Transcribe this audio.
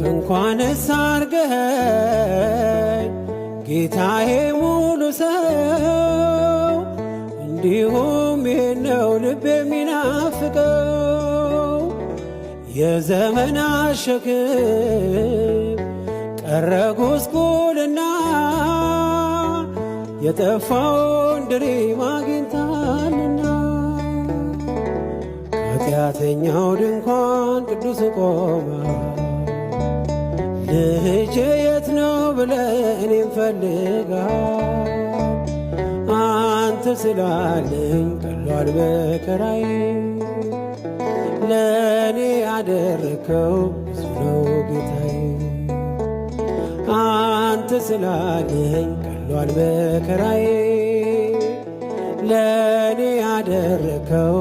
እንኳንስ አርገኸኝ ጌታዬ ሙሉ ሰው እንዲሁም ይህነው ልብ የሚናፍቀው የዘመናት ሸክም ቀረ ጉስቁልና የጠፋውን ድሪም አግኝታልና ኃጢአተኛው ድንኳን ቅዱስ ቆመ ልጄ የት ነው ብለህ እኔም ፈልጋ አንተ ስላለኝ ቀሏል መከራዬ ለእኔ ያደረከው ብዙ ነው ጌታዬ አንተ ስላለኝ ቀሏል መከራዬ ለእኔ ያደረከው